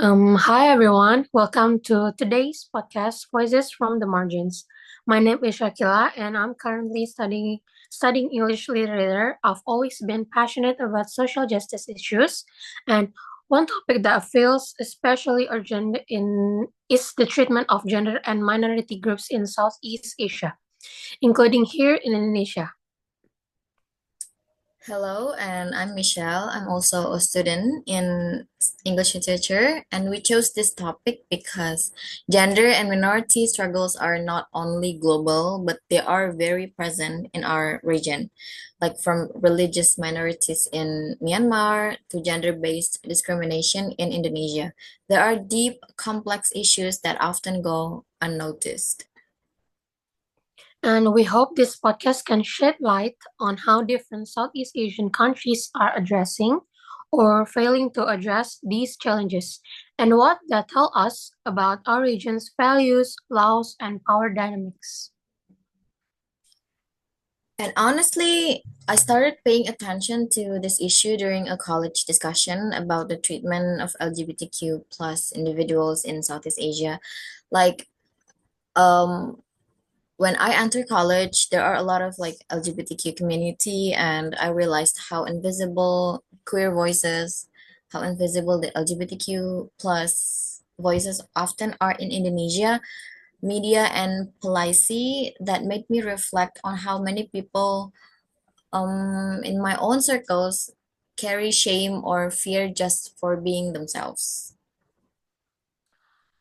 Hi everyone, welcome to today's podcast, Voices from the Margins. My name is Shakila, and I'm currently studying English literature. I've always been passionate about social justice issues, and one topic that feels especially urgent in is the treatment of gender and minority groups in Southeast Asia, including here in Indonesia. Hello, and I'm Michelle. I'm also a student in English literature, and we chose this topic because gender and minority struggles are not only global, but they are very present in our region, like from religious minorities in Myanmar to gender-based discrimination in Indonesia. There are deep, complex issues that often go unnoticed. And we hope this podcast can shed light on how different Southeast Asian countries are addressing or failing to address these challenges, and what that tell us about our region's values, laws, and power dynamics. And honestly, I started paying attention to this issue during a college discussion about the treatment of LGBTQ plus individuals in Southeast Asia. Like, um, when I entered college, there are a lot of like LGBTQ community, and I realized how invisible queer voices, how invisible the LGBTQ plus voices often are in Indonesia media and policy. That made me reflect on how many people in my own circles carry shame or fear just for being themselves.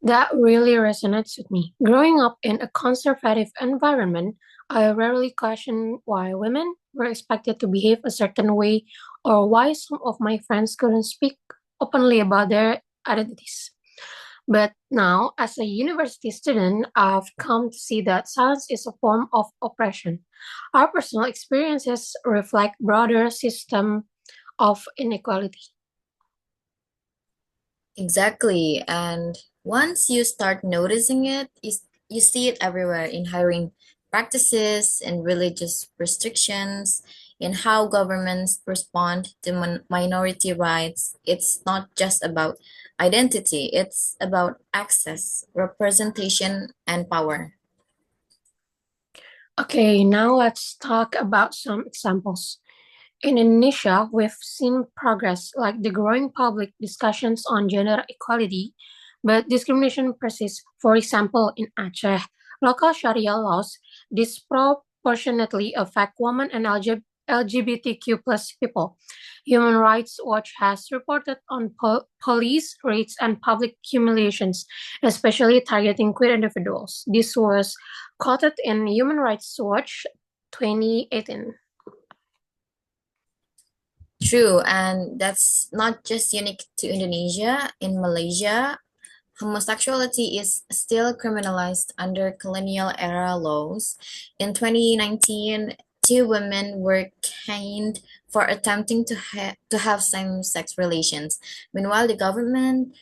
That really resonates with me. Growing up in a conservative environment, I rarely questioned why women were expected to behave a certain way or why some of my friends couldn't speak openly about their identities. But now, as a university student, I've come to see that silence is a form of oppression. Our personal experiences reflect broader system of inequality. Exactly. And once you start noticing it, you see it everywhere in hiring practices and religious restrictions, in how governments respond to minority rights. It's not just about identity, it's about access, representation, and power. Okay, now let's talk about some examples. In Indonesia, we've seen progress like the growing public discussions on gender equality, but discrimination persists. For example, in Aceh, local Sharia laws disproportionately affect women and LGBTQ plus people. Human Rights Watch has reported on police raids and public humiliations, especially targeting queer individuals. This was quoted in Human Rights Watch 2018. True, and that's not just unique to Indonesia. In Malaysia, homosexuality is still criminalized under colonial era laws. In 2019, two women were caned for attempting to have same-sex relations. Meanwhile, the government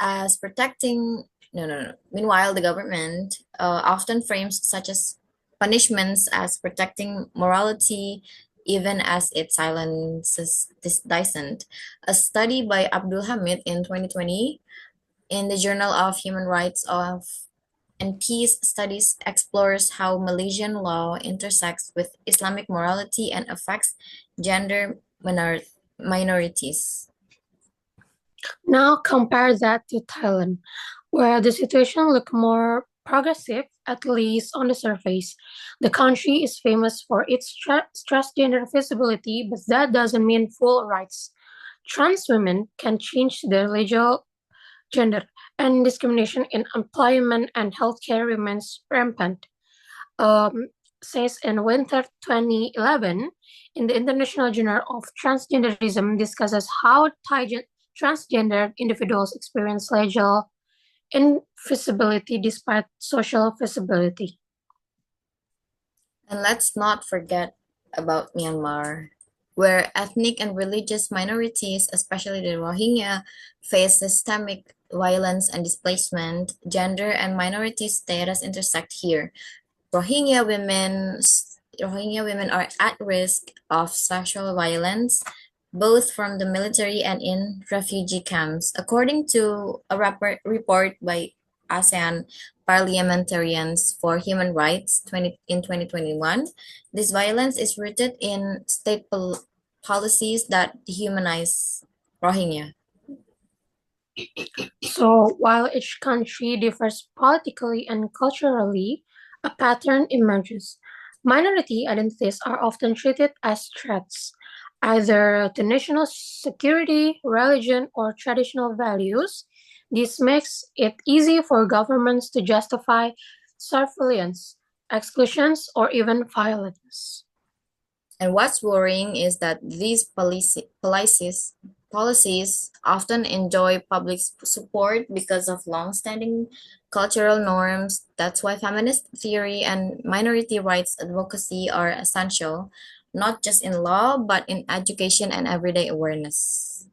as protecting no no no. Meanwhile, the government often frames such as punishments as protecting morality, even as it silences this dissent. A study by Abdul Hamid in 2020 in the Journal of Human Rights of and Peace Studies explores how Malaysian law intersects with Islamic morality and affects gender minorities. Now compare that to Thailand, where the situation looked more progressive, at least on the surface. The country is famous for its transgender visibility, but that doesn't mean full rights. Trans women can change their legal gender, and discrimination in employment and healthcare remains rampant. Um, Says in winter 2011, in the International Journal of Transgenderism discusses how transgender individuals experience legal invisibility despite social visibility. And let's not forget about Myanmar, where ethnic and religious minorities, especially the Rohingya, face systemic violence and displacement. Gender and minority status intersect here. Rohingya women are at risk of sexual violence, both from the military and in refugee camps. According to a report by ASEAN Parliamentarians for Human Rights in 2021, this violence is rooted in state policies that dehumanize Rohingya. So, while each country differs politically and culturally, a pattern emerges. Minority identities are often treated as threats, either to national security, religion, or traditional values. This makes it easy for governments to justify surveillance, exclusions, or even violence. And what's worrying is that these policies often enjoy public support because of long-standing cultural norms. That's why feminist theory and minority rights advocacy are essential, not just in law, but in education and everyday awareness.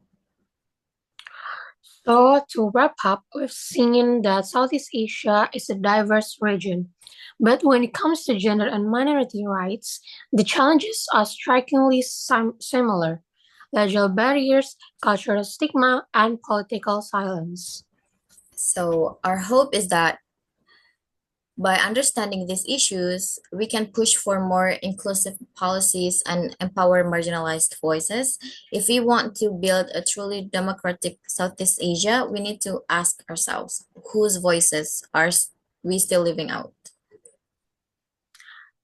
So, to wrap up, we've seen that Southeast Asia is a diverse region. But when it comes to gender and minority rights, the challenges are strikingly similar: legal barriers, cultural stigma, and political silence. So our hope is that by understanding these issues, we can push for more inclusive policies and empower marginalized voices. If we want to build a truly democratic Southeast Asia, we need to ask ourselves whose voices are we still living out?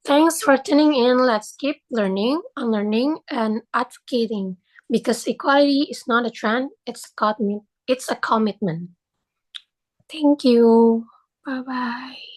Thanks for tuning in. Let's keep learning, unlearning, and advocating because equality is not a trend, it's a commitment. Thank you. Bye bye.